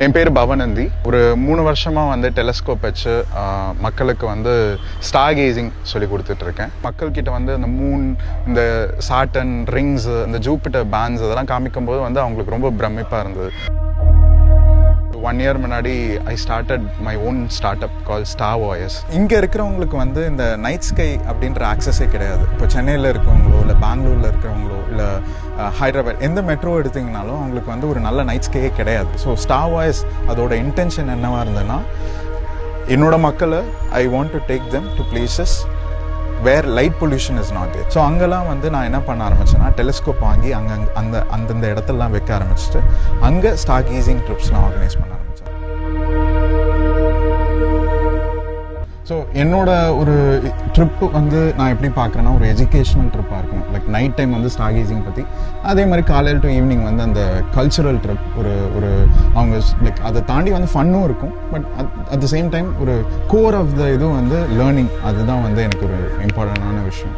என் பேர் பவனந்தி. ஒரு 3 வருஷமாக வந்து டெலஸ்கோப் வச்சு மக்களுக்கு வந்து ஸ்டார் கேசிங் சொல்லி கொடுத்துட்ருக்கேன். மக்கள்கிட்ட வந்து இந்த மூன், இந்த சாட்டன் ரிங்ஸு, இந்த ஜூபிட்டர் பேண்ட்ஸ் அதெல்லாம் காமிக்கும்போது வந்து அவங்களுக்கு ரொம்ப பிரமிப்பாக இருந்தது. 1 year முன்னாடி I started my own start up call star voice. இங்கே இருக்கிறவங்களுக்கு வந்து இந்த நைட் ஸ்கை அப்படின்ற ஆக்சஸே கிடையாது. இப்போ சென்னையில் இருக்கிறவங்களோ இல்லை பெங்களூரில் இருக்கிறவங்களோ இல்லை ஹைதராபாத் எந்த மெட்ரோ எடுத்திங்கனாலும் அவங்களுக்கு வந்து ஒரு நல்ல நைட் ஸ்கையே கிடையாது. ஸோ ஸ்டார் வாய்ஸ் அதோட இன்டென்ஷன் என்னவாக இருந்ததுன்னா, என்னோட மக்களை I want to take them to places where light pollution is not there. So அங்கெல்லாம் வந்து நான் என்ன பண்ண ஆரம்பிச்சேன்னா, டெலிஸ்கோப் வாங்கி அந்தந்த இடத்துலலாம் வைக்க ஆரம்பிச்சுட்டு அங்கே ஸ்டார் கேசிங் ட்ரிப்ஸ்லாம் ஆர்கனைஸ் பண்ண ஆரம்பித்தேன். ஸோ என்னோட ஒரு ட்ரிப்பு வந்து நான் எப்படி பார்க்குறேன்னா, ஒரு எஜுகேஷ்னல் ட்ரிப்பாக இருக்கும். லைக் நைட் டைம் வந்து ஸ்டார் கேசிங் பற்றி, அதே மாதிரி காலையில் டு ஈவினிங் வந்து அந்த கல்ச்சுரல் ட்ரிப், ஒரு அவங்க லைக் அதை தாண்டி வந்து ஃபன்னும் இருக்கும். But at the same time ஒரு கோர் ஆஃப் த இதுவும் வந்து லேர்னிங், அதுதான் வந்து எனக்கு ஒரு இம்பார்ட்டண்டான விஷயம்.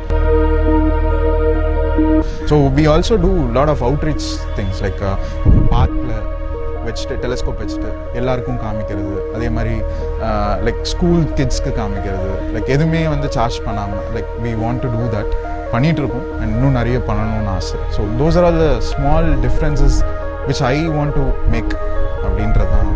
So we also do lot of outreach things. Like ஒரு பார்க்கில் வச்சுட்டு டெலிஸ்கோப் வச்சுட்டு எல்லாருக்கும் காமிக்கிறது, அதே மாதிரி லைக் ஸ்கூல் கிட்ஸ்க்கு காமிக்கிறது, லைக் எதுவுமே வந்து சார்ஜ் பண்ணாமல், like we want to do that பண்ணிகிட்ருக்கோம். அண்ட் இன்னும் நிறைய பண்ணணும்னு ஆசை. So those are all the small differences which I want to make அப்படின்றது தான்